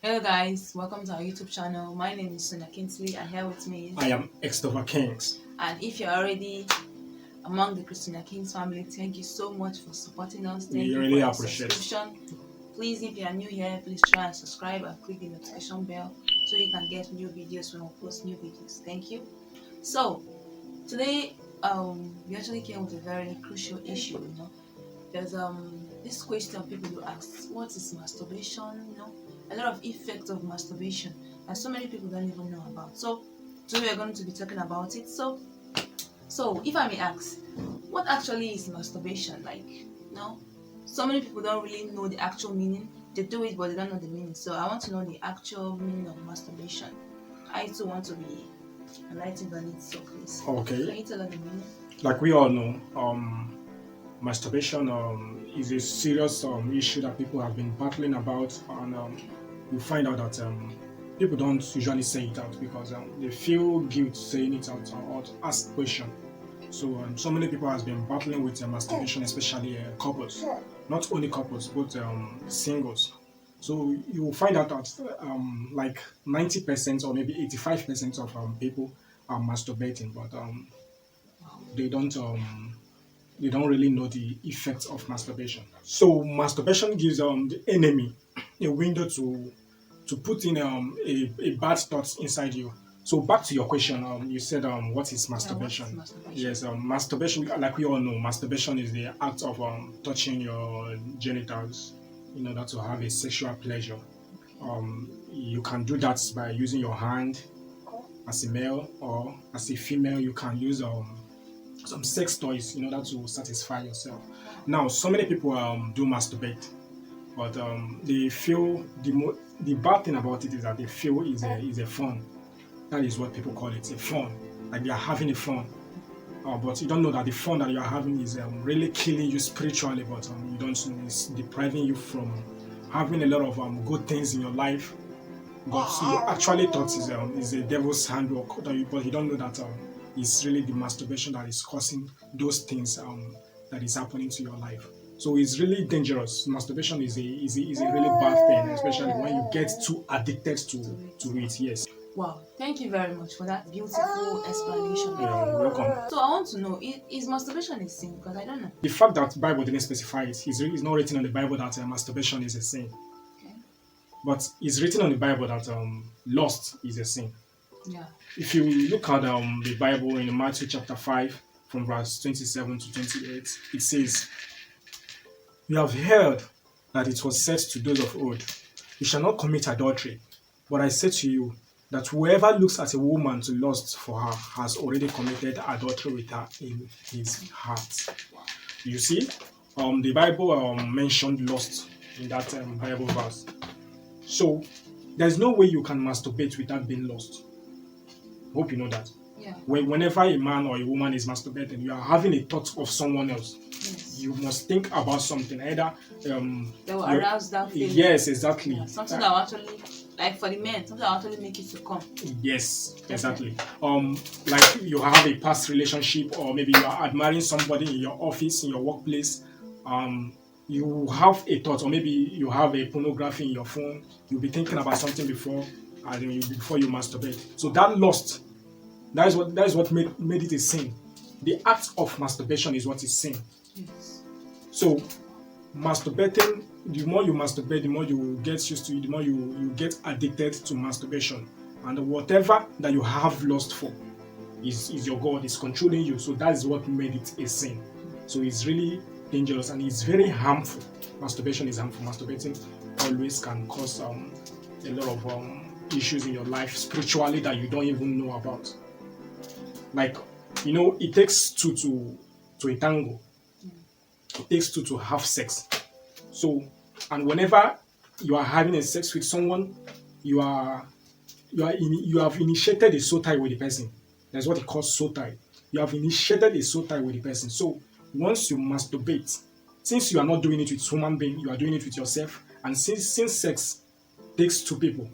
Hello guys, welcome to our YouTube channel. My name is Sonia Kingsley and here with me I am Chrisonia Kings. and if you're already among the Chrisonia Kings family, thank you so much for supporting us. Thank We you really for your appreciate it. subscription. Please, if you are new here, please try and subscribe and click the notification bell so you can get new videos when we post new videos. Thank you. So today we actually came with a very crucial issue. There's this question people will ask, what is masturbation? A lot of effects of masturbation and so many people don't even know about. So today we're going to be talking about it. So if I may ask, what actually is masturbation? So many people don't really know the actual meaning. They do it but they don't know the meaning. So I want to know the actual meaning of masturbation. I too want to be enlightened on it, so please. Okay. Can you tell us the meaning? Like we all know, masturbation is a serious issue that people have been battling about, and you find out that people don't usually say it out because they feel guilt saying it out or to ask question. So so many people has been battling with masturbation, especially couples, not only couples but singles. So you will find out that like 90% or maybe 85% of people are masturbating, but they don't um, they don't really know the effects of masturbation. So masturbation gives the enemy a window to put in a bad thoughts inside you. So back to your question, you said what is masturbation? Yeah, what is masturbation? Yes, masturbation, like we all know, masturbation is the act of touching your genitals in order to have a sexual pleasure. You can do that by using your hand as a male, or as a female you can use some sex toys in order to satisfy yourself. Now, so many people do masturbate, but they feel the bad thing about it is that they feel is a fun. That is what people call it, a fun. Like they are having a fun. But you don't know that the fun that you are having is really killing you spiritually, but you don't know it's depriving you from having a lot of good things in your life. But you actually thought is a devil's handwork, but you don't know that it's really the masturbation that is causing those things that is happening to your life. So it's really dangerous. Masturbation is a really bad thing, especially when you get too addicted to it. Yes. Wow, thank you very much for that beautiful explanation. Yeah, welcome. So I want to know, is masturbation a sin? Because I don't know. The fact that Bible didn't specify it is not written on the Bible that masturbation is a sin. Okay. But it's written on the Bible that lust is a sin. Yeah. If you look at the Bible in Matthew chapter 5, from verse 27 to 28, it says, "You have heard that it was said to those of old, you shall not commit adultery. But I say to you, that whoever looks at a woman to lust for her has already committed adultery with her in his heart." You see, the Bible mentioned lust in that Bible verse. So there's no way you can masturbate without being lost. Hope you know that. Yeah. Whenever a man or a woman is masturbating, you are having a thought of someone else. Yes. You must think about something. Either They will arouse that feeling. yes, exactly. Yeah, something that will actually, like for the men, something that will actually make you to come. Yes, exactly. Like you have a past relationship, or maybe you are admiring somebody in your office, in your workplace. You have a thought, or maybe you have a pornography in your phone. You'll be thinking about something before you masturbate. So that lust, that is what made it a sin. The act of masturbation is what is sin. Yes. So masturbating, the more you masturbate, the more you get used to it, the more you get addicted to masturbation. And whatever that you have lust for is your God, is controlling you. So that is what made it a sin. So it's really dangerous and it's very harmful. Masturbation is harmful. Masturbating always can cause a lot of issues in your life spiritually that you don't even know about. Like, it takes two to a tango. It takes two to have sex. So, and whenever you are having a sex with someone, you have initiated a soul tie with the person. That's what it calls soul tie. You have initiated a soul tie with the person. So once you masturbate, since you are not doing it with human being, you are doing it with yourself. And since sex takes two people,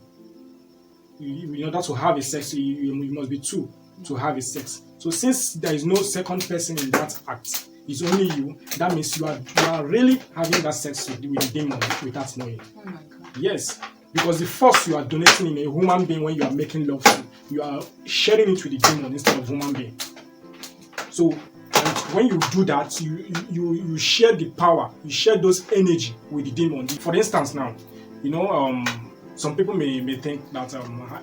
in order to have a sex, you must be two to have a sex. So since there is no second person in that act, it's only you, that means you are really having that sex with the demon without knowing. Oh my God. Yes. Because the force you are donating in a human being when you are making love to, you are sharing it with the demon instead of human being. So and when you do that, you share the power, you share those energy with the demon. For instance, now, some people may think that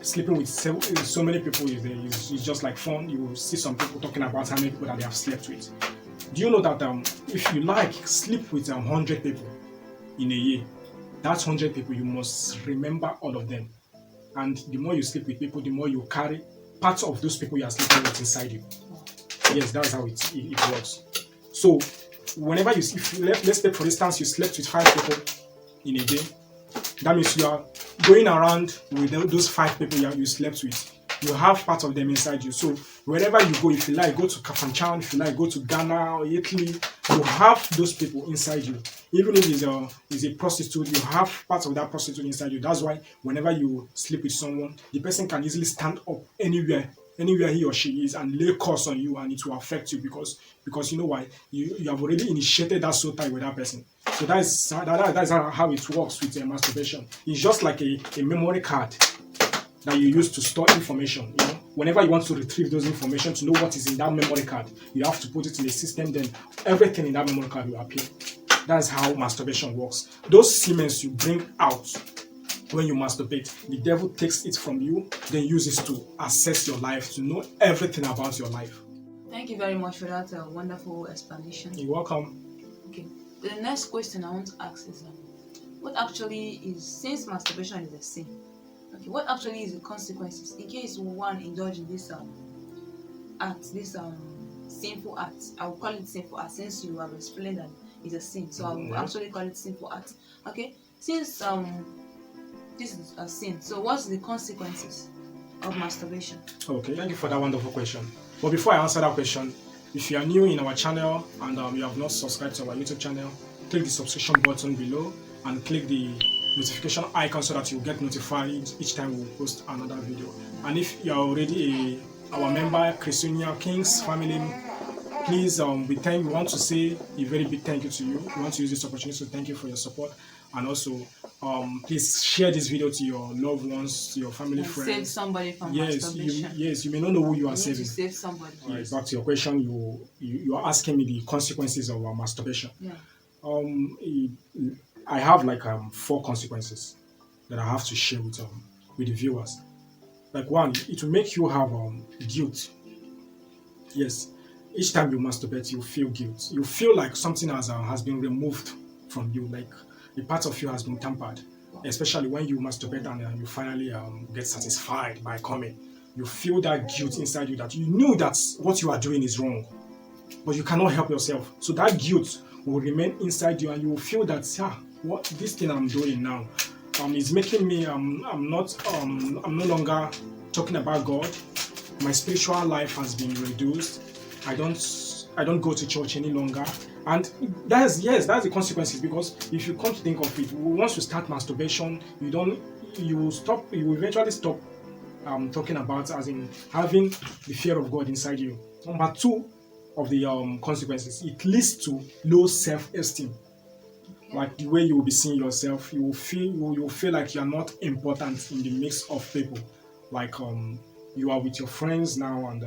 sleeping with so many people is just like fun. You will see some people talking about how many people that they have slept with. Do you know that if you like sleep with 100 people in a year, that's 100 people, you must remember all of them. And the more you sleep with people, the more you carry parts of those people you are sleeping with inside you. Yes, that's how it works. So whenever let's take for instance, you slept with 5 people in a day, that means you are going around with those 5 people you slept with. You have part of them inside you. So wherever you go, if you like, go to Kafanchan, if you like, go to Ghana or Italy, you have those people inside you. Even if it's a prostitute, you have parts of that prostitute inside you. That's why whenever you sleep with someone, the person can easily stand up anywhere he or she is and lay curse on you, and it will affect you because you know why, you have already initiated that soul tie with that person. So that's how it works with masturbation. It's just like a memory card that you use to store information. Whenever you want to retrieve those information to know what is in that memory card, you have to put it in a system, then everything in that memory card will appear. That's how masturbation works. Those semens you bring out when you masturbate, the devil takes it from you, then uses to assess your life, to know everything about your life. Thank you very much for that wonderful explanation. You're welcome. Okay, the next question I want to ask is, what actually is, since masturbation is a sin, okay, what actually is the consequences in case one indulge in this act, this sinful act? I will call it sinful act since you have explained that it's a sin, so I will actually call it sinful act. Okay, since this is a sin, so what's the consequences of masturbation? Okay, thank you for that wonderful question. But before I answer that question, if you are new in our channel and you have not subscribed to our YouTube channel, click the subscription button below and click the notification icon so that you get notified each time we post another video. And if you are already our member, Chrisonia Kings family, please, we want to say a very big thank you to you. We want to use this opportunity to thank you for your support, and also please share this video to your loved ones, to your family, and friends. Save somebody from masturbation. You may not know who you are saving. To save somebody. All right, back to your question. You are asking me the consequences of masturbation. Yeah. I have like 4 consequences that I have to share with the viewers. Like, one, it will make you have guilt. Yes. Each time you masturbate, you feel guilt. You feel like something has been removed from you, like a part of you has been tampered. Especially when you masturbate and you finally get satisfied by coming. You feel that guilt inside you that you knew that what you are doing is wrong, but you cannot help yourself. So that guilt will remain inside you, and you will feel that what this thing I'm doing now is making me I'm no longer talking about God. My spiritual life has been reduced. I don't go to church any longer, and that's the consequences. Because if you come to think of it, once you start masturbation, you eventually stop talking about as in having the fear of God inside you. Number 2 of the consequences, it leads to low self-esteem. Like the way you will be seeing yourself, you will feel like you are not important in the mix of people. Like you are with your friends now, and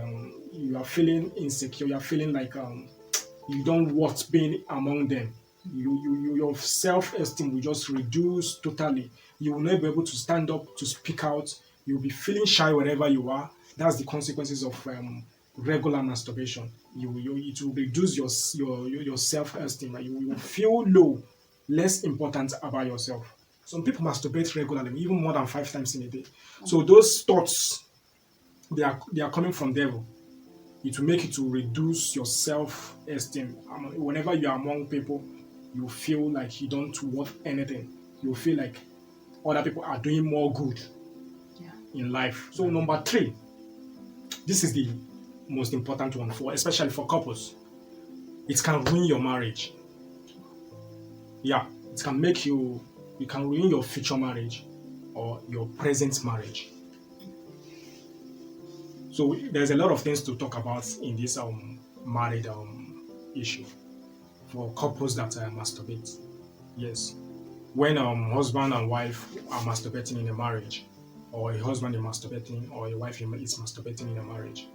you are feeling insecure. You are feeling like you don't want being among them. Your self-esteem will just reduce totally. You will not be able to stand up to speak out. You'll be feeling shy wherever you are. That's the consequences of regular masturbation. It will reduce your self-esteem. You will feel low, less important about yourself. Some people masturbate regularly, even more than 5 times in a day. So those thoughts, they are coming from devil. It will make it to reduce your self-esteem. Whenever you are among people, you feel like you don't want anything. You feel like other people are doing more good in life. So number 3, this is the most important one, especially for couples. It can ruin your marriage. Yeah, it can make you can ruin your future marriage or your present marriage. So there's a lot of things to talk about in this married issue for couples that masturbate. Yes. when husband and wife are masturbating in a marriage, or a husband is masturbating, or a wife is masturbating in a marriage,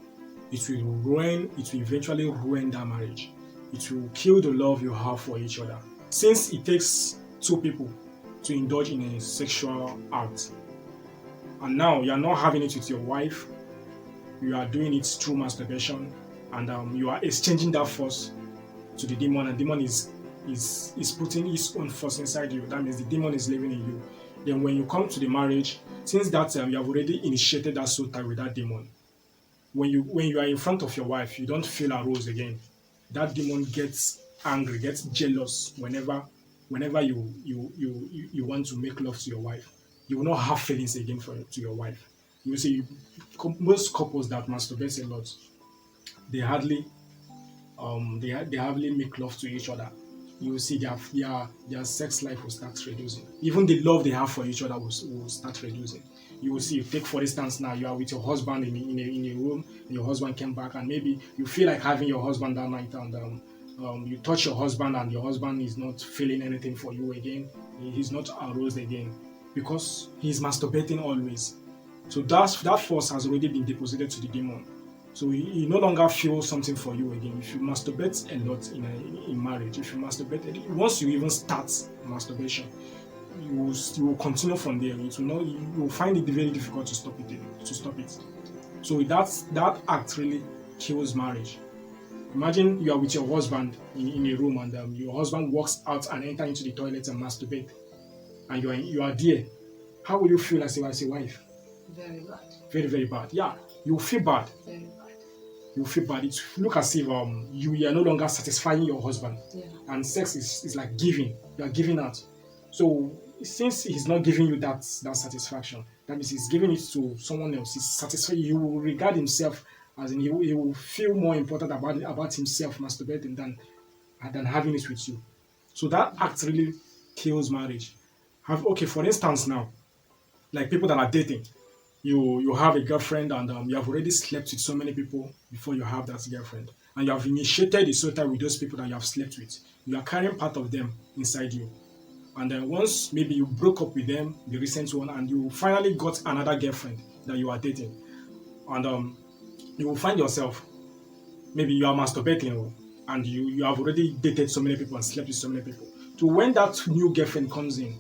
it will eventually ruin that marriage. It will kill the love you have for each other. Since it takes two people to indulge in a sexual act, and now you're not having it with your wife, you are doing it through masturbation, and you are exchanging that force to the demon, and demon is putting its own force inside you. That means the demon is living in you. Then when you come to the marriage, since that you have already initiated that soul tie with that demon, when you are in front of your wife, you don't feel aroused again. That demon gets angry, gets jealous whenever you want to make love to your wife. You will not have feelings again to your wife. You will see most couples that masturbate a lot, they hardly they hardly make love to each other. You will see their sex life will start reducing. Even the love they have for each other will start reducing. You will see, take for instance, now you are with your husband in a room, and your husband came back, and maybe you feel like having your husband that night, and you touch your husband, and your husband is not feeling anything for you again. He's not aroused again because he's masturbating always. So that force has already been deposited to the demon. So he no longer feels something for you again. If you masturbate a lot in marriage, if you masturbate, once you even start masturbation, you will continue from there. It will not, you will find it very difficult to stop it. So that act really kills marriage. Imagine you are with your husband in a room, and your husband walks out and enter into the toilet and masturbate, and you are there. How will you feel as a wife? Very bad. Very, very bad. Yeah, you feel bad. Very bad. You feel bad. It look as if you are no longer satisfying your husband. Yeah. And sex is like giving. You are giving out. So since he's not giving you that satisfaction, that means he's giving it to someone else. He's satisfied. You will regard himself as in he will feel more important about himself masturbating than having it with you. So that act really kills marriage. Okay, for instance now, like people that are dating, you have a girlfriend, and you have already slept with so many people before you have that girlfriend, and you have initiated the soul with those people that you have slept with. You are carrying part of them inside you, and then once maybe you broke up with them, the recent one, and you finally got another girlfriend that you are dating, and you will find yourself, maybe you are masturbating, and you have already dated so many people and slept with so many people. So when that new girlfriend comes in,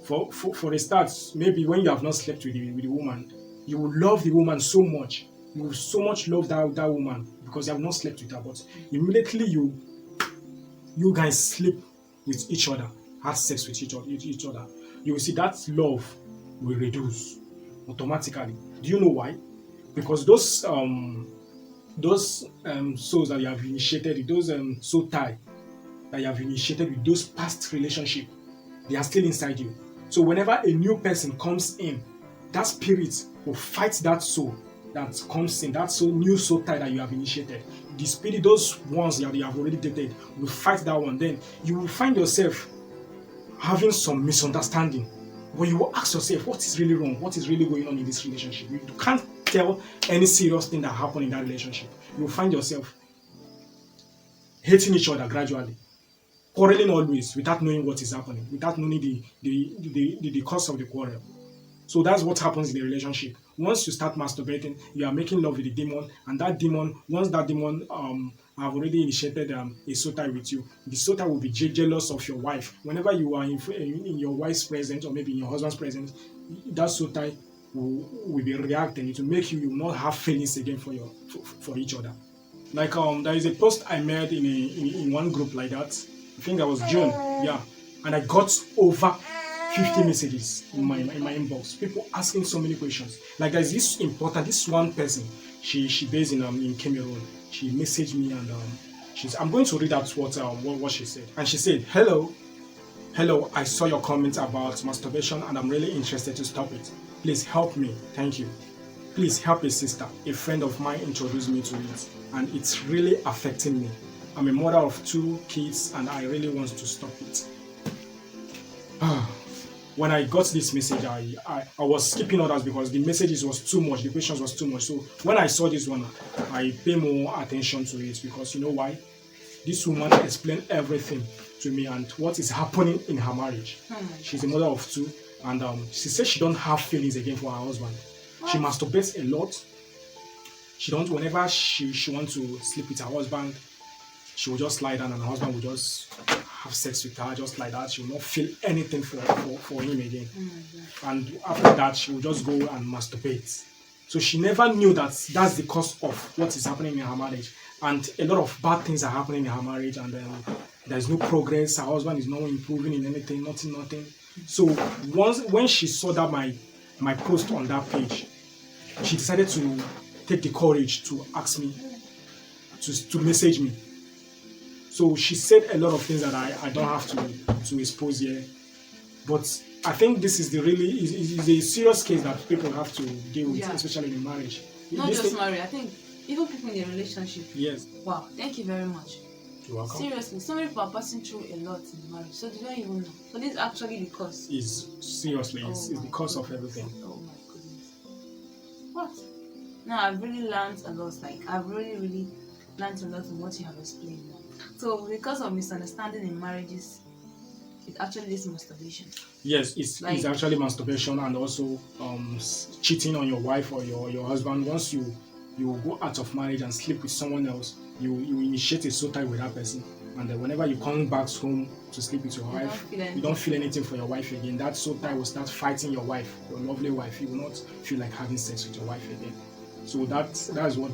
for a start, maybe when you have not slept with the woman, you will love the woman so much. You will so much love that woman because you have not slept with her. But immediately you guys sleep with each other, have sex with each other, you will see that love will reduce automatically. Do you know why? Because those souls that you have initiated, those soul tie that you have initiated with those past relationship, they are still inside you. So whenever a new person comes in, that spirit will fight that soul that comes in, that soul, new soul tie that you have initiated. The spirit, those ones that you have already dated, will fight that one. Then you will find yourself having some misunderstanding. But you will ask yourself, what is really wrong? What is really going on in this relationship? You can't tell any serious thing that happened in that relationship. You will find yourself hating each other gradually, quarreling always without knowing what is happening, without knowing the cause of the quarrel. So that's what happens in a relationship. Once you start masturbating, you are making love with the demon, and that demon, once that demon have already initiated a soul tie with you, the soul tie will be jealous of your wife. Whenever you are in your wife's presence, or maybe in your husband's presence, that soul tie will be reacting. It will make you not have feelings again for each other. Like there is a post I made in one group like that. I think that was June, yeah, and I got over 50 messages in my inbox. People asking so many questions. Like there's this one person. She based in Cameroon. She messaged me, and I'm going to read out what she said. And she said, "Hello, I saw your comment about masturbation, and I'm really interested to stop it. Please help me. Thank you. Please help a sister. A friend of mine introduced me to it, and it's really affecting me. I'm a mother of 2 kids, and I really want to stop it." When I got this message, I was skipping others because the messages was too much, the questions was too much. So when I saw this one, I pay more attention to it, because you know why? This woman explained everything to me and what is happening in her marriage. She's a mother of two, and she says she don't have feelings again for her husband. She masturbates a lot. She don't. Whenever she wants to sleep with her husband, she will just lie down, and her husband will just have sex with her just like that. She will not feel anything for him again. And after that, she will just go and masturbate. So she never knew that that's the cause of what is happening in her marriage. And a lot of bad things are happening in her marriage, and there's no progress. Her husband is not improving in anything, nothing. So when she saw that my post on that page, she decided to take the courage to ask me, to message me. So she said a lot of things that I don't have to expose here. But I think this is is a serious case that people have to deal with, especially in marriage. Not just marriage, I think even people in a relationship. Yes. Wow, thank you very much. You're welcome. Seriously, so many people are passing through a lot in marriage, so they don't even know. So this is actually the cause. It's the cause of everything. Oh my goodness. What? Now I've really learned a lot. Like I've really learned a lot in what you have explained now. So because of misunderstanding in marriages, it actually is masturbation. Yes, it's actually masturbation, and also cheating on your wife or your husband. Once you go out of marriage and sleep with someone else, you initiate a soul tie with that person, and then whenever you come back home to sleep with your wife, you don't feel anything for your wife again. That soul tie will start fighting your wife, your lovely wife. You will not feel like having sex with your wife again. So that's what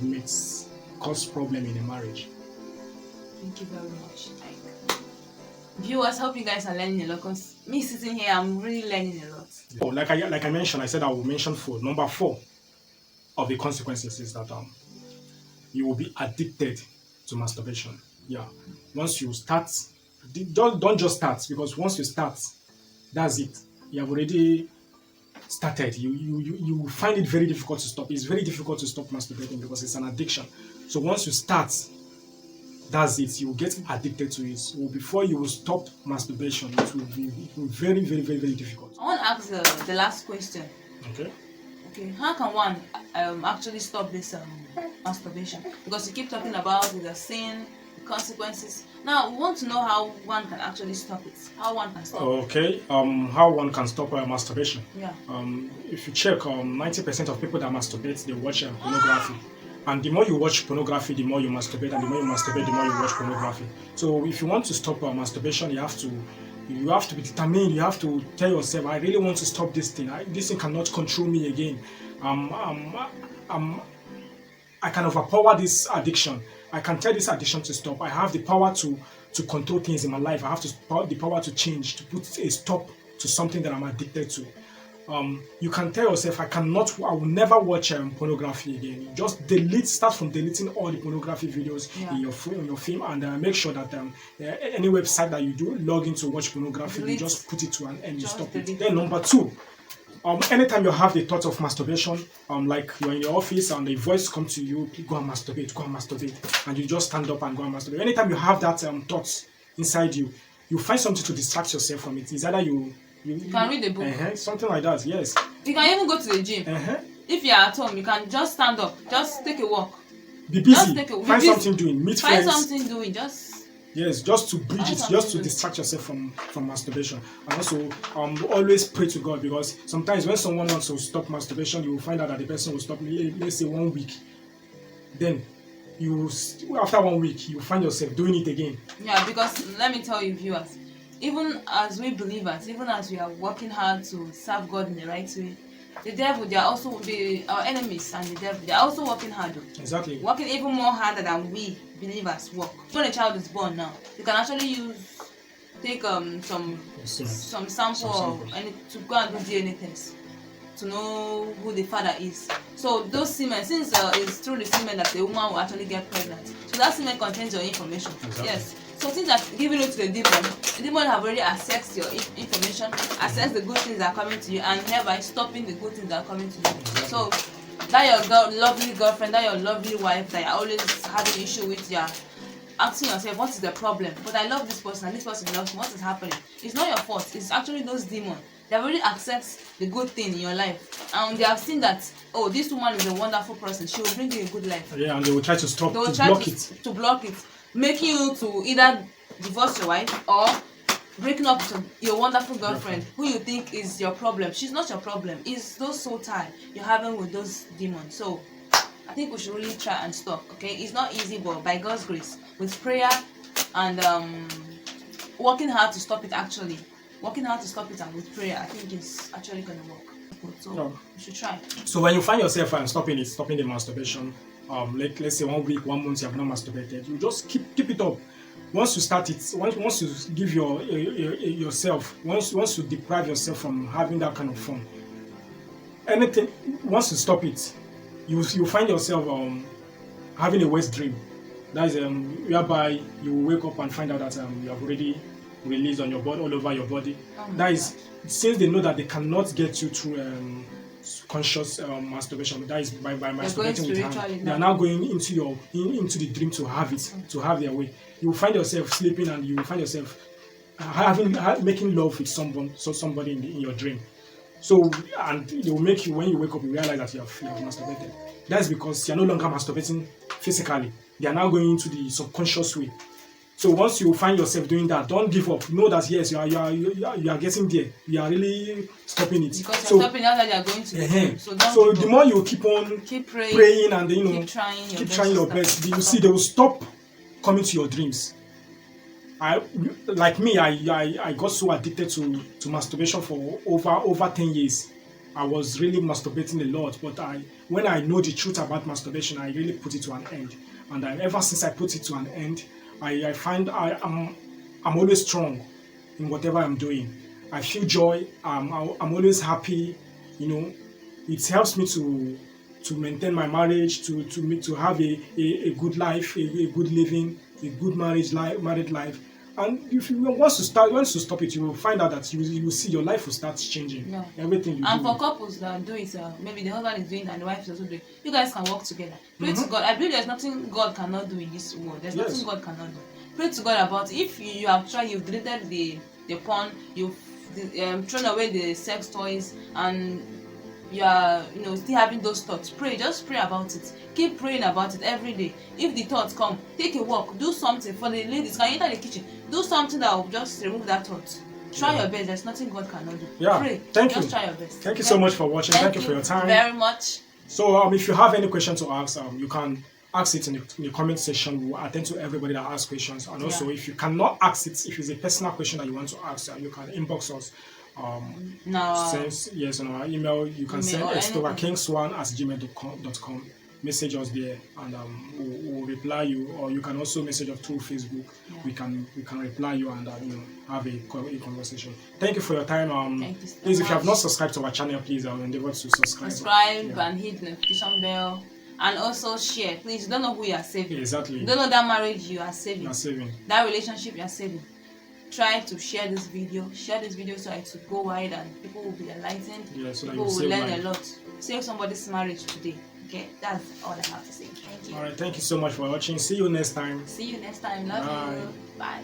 cause problem in a marriage. Thank you very much. Viewers, hope you guys are learning a lot, because me sitting here, I'm really learning a lot. Oh, like I mentioned, I said I will mention number 4 of the consequences is that you will be addicted to masturbation. Yeah. Once you start, don't just start, because once you start, that's it. You have already started. You find it very difficult to stop. It's very difficult to stop masturbating because it's an addiction. So once you start, that's it. You will get addicted to it. So before you will stop masturbation, it will be very, very, very, very difficult. I want to ask the last question. Okay. How can one actually stop this masturbation? Because you keep talking about the sin, the consequences. Now we want to know how one can actually stop it. How one can stop. Okay. How one can stop masturbation? Yeah. If you check, 90% of people that masturbate, they watch pornography. And the more you watch pornography, the more you masturbate, and the more you masturbate, the more you watch pornography. So if you want to stop masturbation, you have to be determined. You have to tell yourself, I really want to stop this thing. This thing cannot control me again. I can overpower this addiction. I can tell this addiction to stop. I have the power to control things in my life. I have the power to change, to put a stop to something that I'm addicted to. You can tell yourself, I will never watch pornography again. Just start from deleting all the pornography videos in your phone, and make sure that any website that you do log in to watch pornography, you just put it to an end, you stop it. Then number 2, anytime you have the thought of masturbation, like you're in your office and a voice comes to you, go and masturbate, and you just stand up and go and masturbate. Anytime you have that thoughts inside you, you find something to distract yourself from it. It's either you can read a book. Something like that, yes. You can even go to the gym. If you're at home, you can just stand up, just take a walk. Be busy. Find something doing. Meet friends. Find something doing. Just to bridge it, just to distract yourself from masturbation. And also, always pray to God, because sometimes when someone wants to stop masturbation, you will find out that the person will stop, let's say 1 week. Then, after 1 week, you find yourself doing it again. Yeah, because let me tell you, viewers, even as we believers, even as we are working hard to serve God in the right way, the devil, they are also our enemies, and the devil, they are also working harder. Exactly. Working even more harder than we believers work. When a child is born now, you can actually take some sample to go and do DNA tests to know who the father is. So those semen, since it's through the semen that the woman will actually get pregnant, so that semen contains your information. Exactly. Yes. So since that giving it to the demon have already accessed your information, accessed the good things that are coming to you, and hereby stopping the good things that are coming to you. Exactly. So that your lovely girlfriend, that your lovely wife that you're always having issue with, you're asking yourself, what is the problem? But I love this person and this person loves me. What is happening? It's not your fault. It's actually those demons. They have already accessed the good thing in your life, and they have seen that, oh, this woman is a wonderful person. She will bring you a good life. Yeah, and they will try to block it, making you to either divorce your wife, or breaking up with your wonderful girlfriend who you think is your problem. She's not your problem. It's those soul tie you're having with those demons. So I think we should really try and stop. Okay, it's not easy, but by God's grace, with prayer and working hard to stop it, actually working hard to stop it, and with prayer, I think it's actually gonna work. So you should try. So when you find yourself stopping the masturbation, let's say 1 week, 1 month you have not masturbated, you just keep it up. Once you start it, once you give yourself, once you deprive yourself from having that kind of fun, anything, once you stop it, you find yourself having a wet dream. That is whereby you wake up and find out that you have already released on your body, all over your body. That is, since they know that they cannot get you through conscious masturbation, that is by masturbating with hand, they are now going into the dream to have it, to have their way. You will find yourself sleeping, and you will find yourself making love with somebody in your dream. So, and they will make you, when you wake up, you realize that you have masturbated. That's because you are no longer masturbating physically. They are now going into the subconscious way. So once you find yourself doing that, don't give up. Know that yes, you are getting there. You are really stopping it. Because you're stopping now that you are going to the So the more you keep praying and keep trying your best, you see they will stop coming to your dreams. I got so addicted to masturbation for over 10 years. I was really masturbating a lot, but when I know the truth about masturbation, I really put it to an end. And ever since I put it to an end, I find I'm always strong in whatever I'm doing. I feel joy. I'm always happy. It helps me to maintain my marriage, to have a good life, a good living, a good married life. And if you once you stop it, you will find out that you will see your life will start changing. Yeah. Everything you do. And for couples that do it, maybe the husband is doing it and the wife is also doing it, you guys can work together. Pray to God. I believe there's nothing God cannot do in this world. There's nothing God cannot do. Pray to God about it. If you have tried, you've deleted the porn, you've thrown away the sex toys, and you are still having those thoughts, just pray about it. Keep praying about it every day. If the thoughts come, take a walk, do something. For the ladies, can you enter the kitchen, do something that will just remove that thought. Try your best. There's nothing God cannot do. Pray. Thank you. Just try your best. Thank you so much for watching. Thank you for your time very much. So if you have any question to ask, you can ask it in the comment section. We will attend to everybody that asks questions. And also, if you cannot ask it, if it's a personal question that you want to ask, you can inbox us. On our email. You can send Kings1@gmail.com. Message us there, and we'll reply you. Or you can also message us through Facebook. We can reply you and have a conversation. Thank you for your time. Please, if you have not subscribed to our channel, please endeavor to subscribe and hit the notification bell. And also share. Please, you don't know who you are saving. Exactly. You don't know that marriage you are saving. You are saving. That relationship you are saving. Try to share this video. Share this video so it will go wide and people will be enlightened. So people will learn a lot. Save somebody's marriage today. Okay, that's all I have to say. Thank you. All right. Thank you so much for watching. See you next time. Love you. Bye.